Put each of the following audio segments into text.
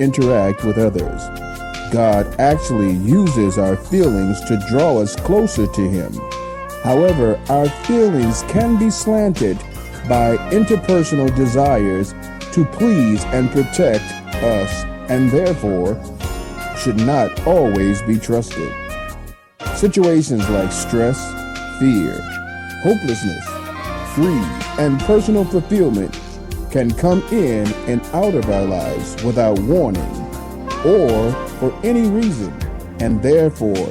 interact with others. God actually uses our feelings to draw us closer to Him. However, our feelings can be slanted by interpersonal desires to please and protect us, and therefore should not always be trusted. Situations like stress, fear, hopelessness, greed, and personal fulfillment can come in and out of our lives without warning or for any reason, and therefore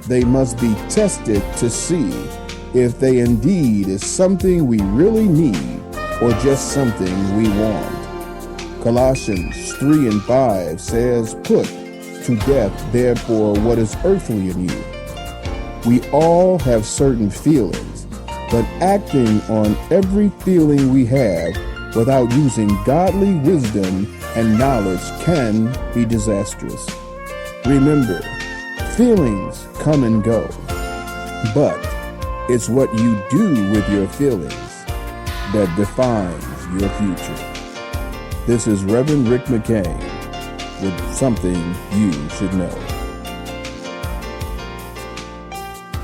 they must be tested to see if they indeed is something we really need or just something we want. Colossians 3:5 says, "Put to death, therefore, what is earthly in you." We all have certain feelings, but acting on every feeling we have without using godly wisdom and knowledge can be disastrous. Remember, feelings come and go, but it's what you do with your feelings that defines your future. This is Reverend Rick McCain with something you should know.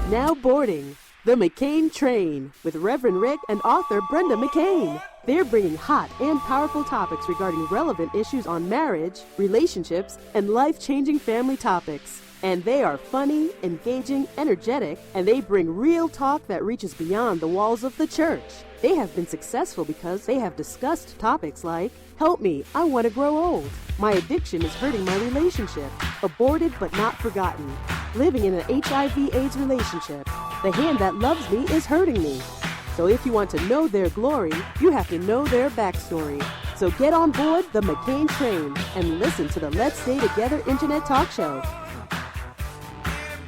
Now boarding the McCain Train with Reverend Rick and author Brenda McCain. They're bringing hot and powerful topics regarding relevant issues on marriage, relationships, and life-changing family topics. And they are funny, engaging, energetic, and they bring real talk that reaches beyond the walls of the church. They have been successful because they have discussed topics like, "Help me, I want to grow old," "My addiction is hurting my relationship," "Aborted but not forgotten," "Living in an HIV/AIDS relationship," "The hand that loves me is hurting me." So if you want to know their glory, you have to know their backstory. So get on board the McCain Train and listen to the Let's Stay Together Internet Talk Show.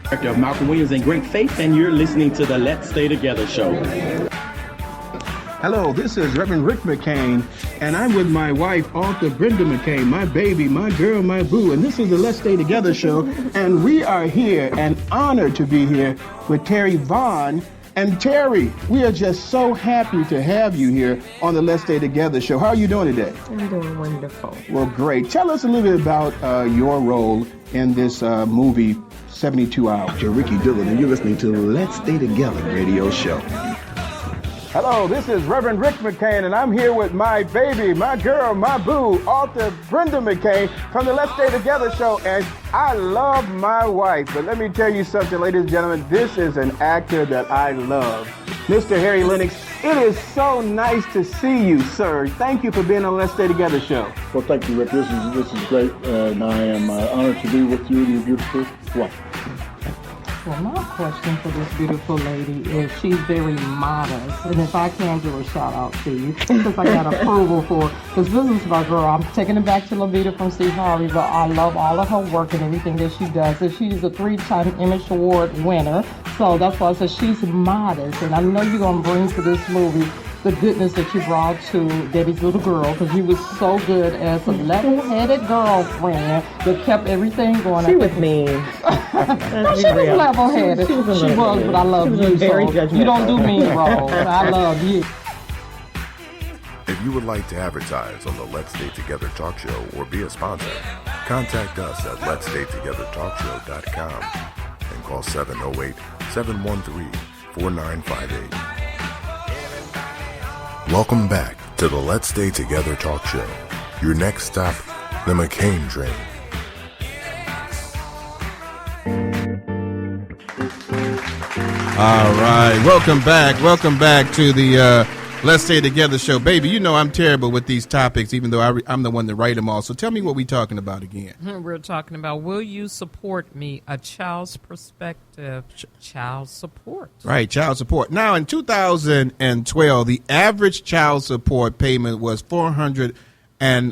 Director of Malcolm Williams and Great Faith, and you're listening to the Let's Stay Together Show. Hello, this is Reverend Rick McCain, and I'm with my wife, author Brenda McCain, my baby, my girl, my boo, and this is the Let's Stay Together Show, and we are here and honored to be here with Terry Vaughn. And Terry, we are just so happy to have you here on the Let's Stay Together Show. How are you doing today? I'm doing wonderful. Well, great. Tell us a little bit about your role in this movie, 72 Hours. You're Ricky Dillon, and you're listening to the Let's Stay Together radio show. Hello, this is Reverend Rick McCain, and I'm here with my baby, my girl, my boo, author Brenda McCain from the Let's Stay Together show, and I love my wife. But let me tell you something, ladies and gentlemen, this is an actor that I love. Mr. Harry Lennox, it is so nice to see you, sir. Thank you for being on the Let's Stay Together show. Well, thank you, Rick. This is great, and I am honored to be with you and your beautiful wife. Well, my question for this beautiful lady is she's very modest, and if I can give a shout out to you, because I got approval for this business my girl. I'm taking it back to Levita from Steve Harvey, but I love all of her work and everything that she does. And she's a 3-time Emmy Award winner, so that's why I said she's modest, and I know you're going to bring to this movie the goodness that you brought to Debbie's little girl, because you was so good as a level-headed girlfriend that kept everything going. She was mean. She was level-headed. She was, but I love you. Very so judgmental. You don't do mean roles. I love you. If you would like to advertise on the Let's Stay Together Talk Show or be a sponsor, contact us at letsstaytogethertalkshow.com and call 708-713-4958. Welcome back to the Let's Stay Together Talk Show. Your next stop, the McCain Train. All right, welcome back to the Let's Stay Together Show. Baby, you know I'm terrible with these topics, even though I'm the one that write them all. So tell me what we're talking about again. We're talking about, will you support me? A child's perspective, child support. Right, child support. Now, in 2012, the average child support payment was 2010,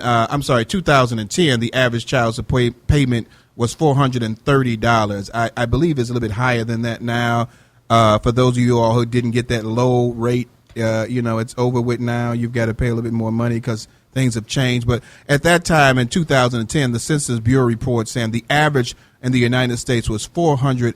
the average child support payment was $430. I believe it's a little bit higher than that now. For those of you all who didn't get that low rate, it's over with now. You've got to pay a little bit more money because things have changed. But at that time in 2010, the Census Bureau report saying the average in the United States was $430.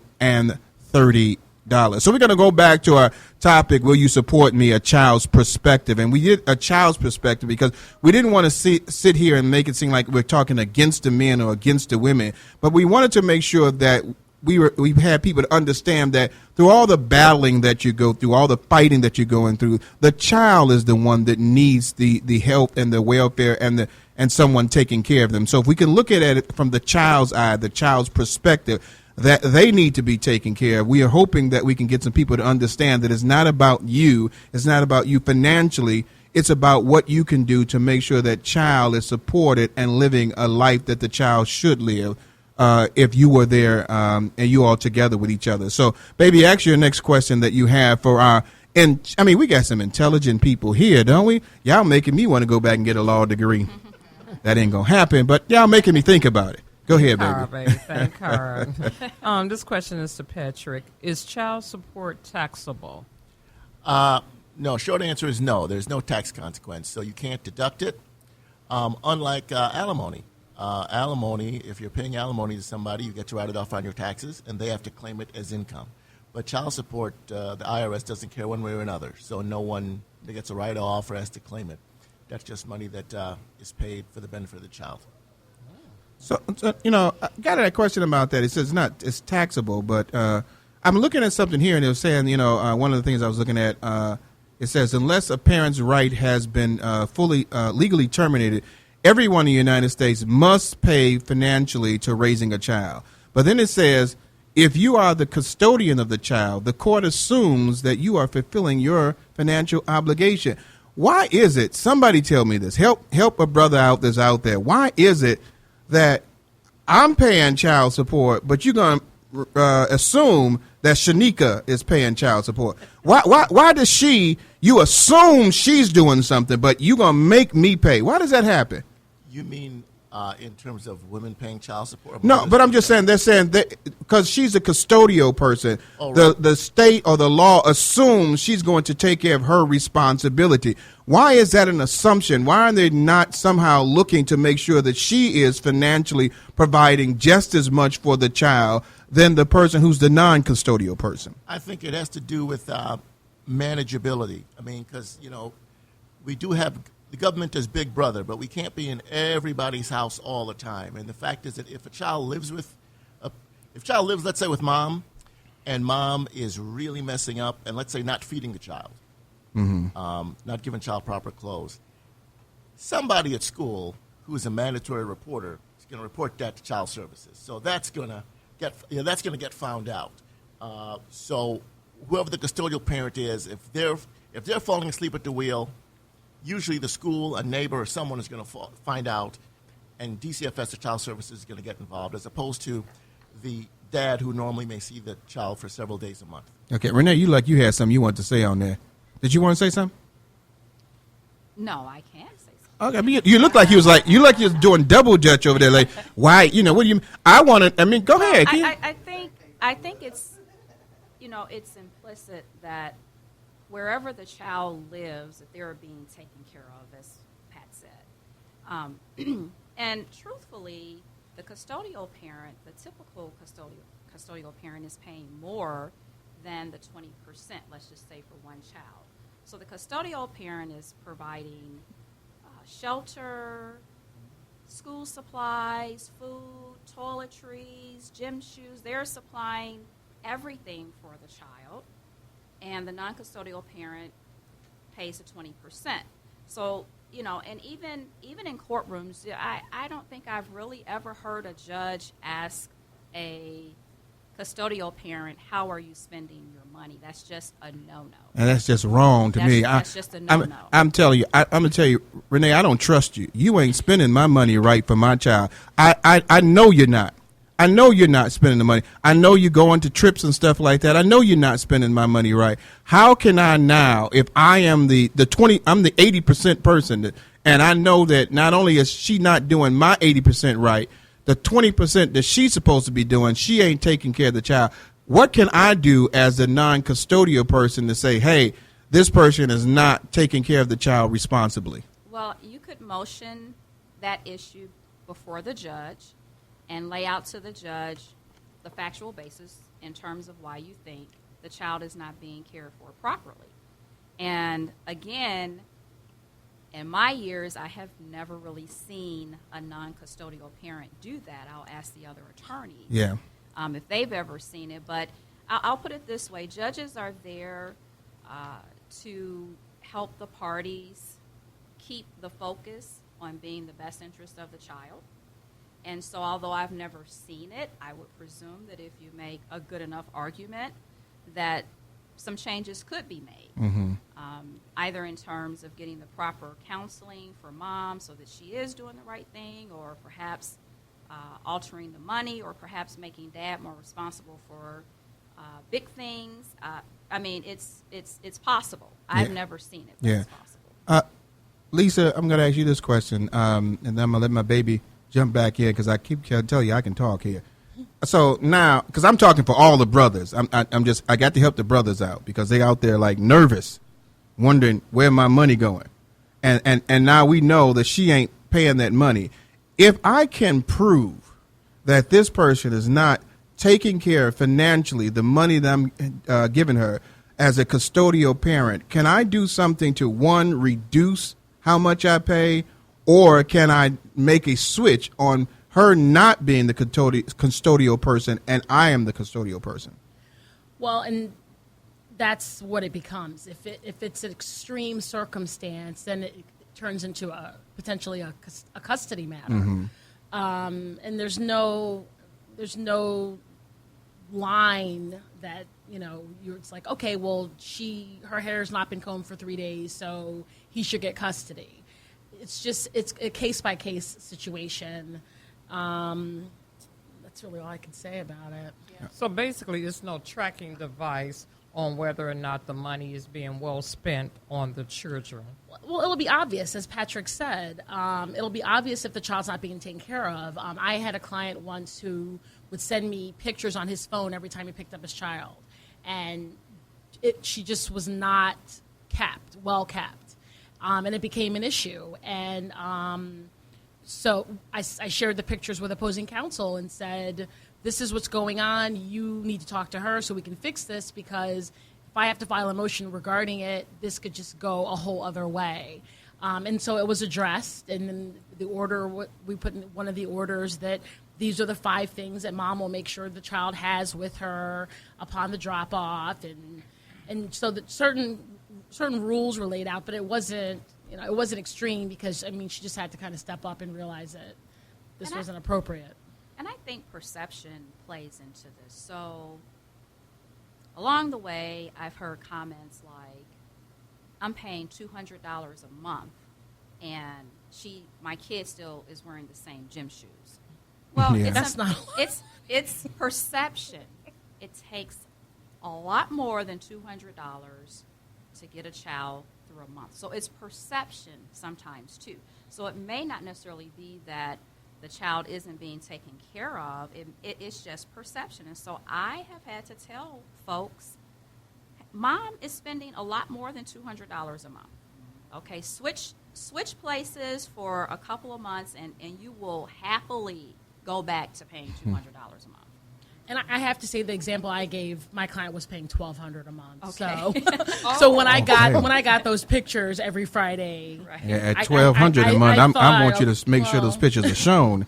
So we're going to go back to our topic, will you support me, a child's perspective. And we did a child's perspective because we didn't want to sit here and make it seem like we're talking against the men or against the women. But we wanted to make sure that we've had people to understand that through all the battling that you go through, all the fighting that you're going through, the child is the one that needs the help and the welfare and someone taking care of them. So if we can look at it from the child's eye, the child's perspective, that they need to be taken care of. We are hoping that we can get some people to understand that it's not about you. It's not about you financially. It's about what you can do to make sure that child is supported and living a life that the child should live if you were there and you all together with each other. So, baby, ask your next question that you have for our and I mean, we got some intelligent people here, don't we? Y'all making me want to go back and get a law degree. That ain't going to happen, but y'all making me think about it. Go ahead, baby. Thank her. This question is to Patrick. Is child support taxable? No, short answer is no. There's no tax consequence, so you can't deduct it. Unlike alimony. Alimony, if you're paying alimony to somebody, you get to write it off on your taxes, and they have to claim it as income. But child support, the IRS doesn't care one way or another, so no one that gets a write-off or has to claim it. That's just money that is paid for the benefit of the child. So, I got a question about that. It says it's taxable, but I'm looking at something here, and it was saying, one of the things I was looking at, it says, unless a parent's right has been fully legally terminated, everyone in the United States must pay financially to raising a child. But then it says, if you are the custodian of the child, the court assumes that you are fulfilling your financial obligation. Why is it? Somebody tell me this. Help a brother out that's out there. Why is it that I'm paying child support, but you're going to assume that Shanika is paying child support? Why does you assume she's doing something, but you're going to make me pay? Why does that happen? You mean in terms of women paying child support? No, but I'm just saying, they're saying that because she's a custodial person, right. the state or the law assumes she's going to take care of her responsibility. Why is that an assumption? Why are they not somehow looking to make sure that she is financially providing just as much for the child than the person who's the non-custodial person? I think it has to do with manageability. I mean, because, we do have the government is big brother, but we can't be in everybody's house all the time. And the fact is that if a child lives let's say, with mom, and mom is really messing up, and let's say not feeding the child, not giving child proper clothes, somebody at school who is a mandatory reporter is going to report that to child services. So that's going to get found out. So whoever the custodial parent is, if they're falling asleep at the wheel, usually the school, a neighbor, or someone is going to find out, and DCFS or child services is going to get involved, as opposed to the dad who normally may see the child for several days a month. Okay, Renee, you had something you wanted to say on there. Did you want to say something? No, I can't say something. Okay, I mean, you look like you was doing double dutch over there. Like, why? What do you? Go ahead. I think it's, it's implicit that wherever the child lives, that they're being taken care of, as Pat said. And truthfully, the custodial parent, the typical custodial parent, is paying more than the 20%, let's just say, for one child. So the custodial parent is providing shelter, school supplies, food, toiletries, gym shoes. They're supplying everything for the child. And the non-custodial parent pays the 20%. So, and even in courtrooms, I don't think I've really ever heard a judge ask a custodial parent, how are you spending your money? That's just a no-no. And that's just wrong to me. That's just a no-no. I'm telling you, I'm going to tell you, Renee, I don't trust you. You ain't spending my money right for my child. I know you're not. I know you're not spending the money. I know you go into trips and stuff like that. I know you're not spending my money right. How can I now, if I am I'm the 80% person, and I know that not only is she not doing my 80% right, the 20% that she's supposed to be doing, she ain't taking care of the child. What can I do as a non-custodial person to say, hey, this person is not taking care of the child responsibly? Well, you could motion that issue before the judge and lay out to the judge the factual basis in terms of why you think the child is not being cared for properly. And again, in my years, I have never really seen a non-custodial parent do that. I'll ask the other attorneys if they've ever seen it. But I'll put it this way. Judges are there to help the parties keep the focus on being the best interest of the child. And so although I've never seen it, I would presume that if you make a good enough argument that some changes could be made, either in terms of getting the proper counseling for mom so that she is doing the right thing, or perhaps altering the money, or perhaps making dad more responsible for big things. I mean, it's possible. I've never seen it, but it's possible. Lisa, I'm going to ask you this question, and then I'm going to let my baby jump back in because I keep telling you I can talk here. So now, because I'm talking for all the brothers, I got to help the brothers out because they out there like nervous, wondering where my money going, and now we know that she ain't paying that money. If I can prove that this person is not taking care of financially the money that I'm giving her as a custodial parent, can I do something to, one, reduce how much I pay, or can I make a switch on her not being the custodial person and I am the custodial person? Well, and that's what it becomes. If it's an extreme circumstance, then it turns into potentially a custody matter. And there's no line that, it's like, okay, well, her hair's not been combed for 3 days, so he should get custody. It's a case-by-case situation. That's really all I can say about it. Yeah. So basically, there's no tracking device on whether or not the money is being well spent on the children. Well, it'll be obvious, as Patrick said. It'll be obvious if the child's not being taken care of. I had a client once who would send me pictures on his phone every time he picked up his child. And she just was not well kept. And it became an issue. And so I shared the pictures with opposing counsel and said, this is what's going on. You need to talk to her so we can fix this, because if I have to file a motion regarding it, this could just go a whole other way. And so it was addressed, and then the order, we put in one of the orders that these are the 5 things that mom will make sure the child has with her upon the drop-off. And so that certain rules were laid out, but it wasn't extreme, because, she just had to kind of step up and realize that this wasn't appropriate. And I think perception plays into this. So along the way, I've heard comments like, I'm paying $200 a month, and my kid still is wearing the same gym shoes. Well, it's perception. It takes a lot more than $200 to get a child through a month. So it's perception sometimes, too. So it may not necessarily be that the child isn't being taken care of. It's just perception. And so I have had to tell folks, mom is spending a lot more than $200 a month. Okay, switch places for a couple of months, and you will happily go back to paying $200 a month. And I have to say, the example I gave, my client was paying $1,200 a month. Okay. So when I got those pictures every Friday, at $1,200 a month, I want you to make sure those pictures are shown.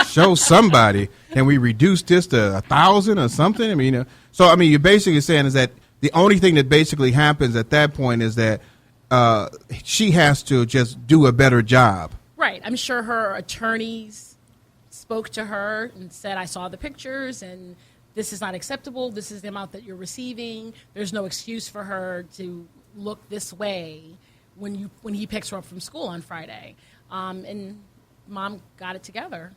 Show somebody. Can we reduce this to $1,000 or something? So you're basically saying is that the only thing that basically happens at that point is that she has to just do a better job. Right. I'm sure her attorneys spoke to her and said, I saw the pictures, and this is not acceptable. This is the amount that you're receiving. There's no excuse for her to look this way when he picks her up from school on Friday. And mom got it together.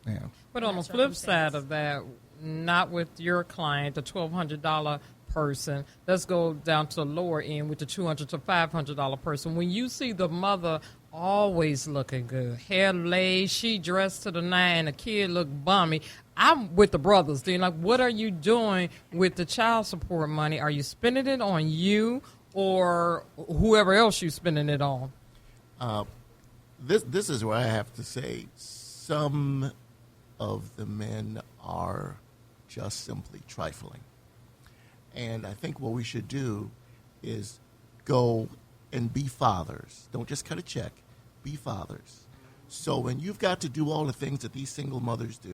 Yeah. But on the flip side of that, not with your client, the $1,200 person. Let's go down to the lower end with the $200 to $500 person. When you see the mother always looking good, hair laid, she dressed to the nine, the kid look bummy, I'm with the brothers. They're like, what are you doing with the child support money? Are you spending it on you or whoever else you're spending it on? This is where I have to say some of the men are just simply trifling. And I think what we should do is go and be fathers. Don't just cut a check. Be fathers. So when you've got to do all the things that these single mothers do,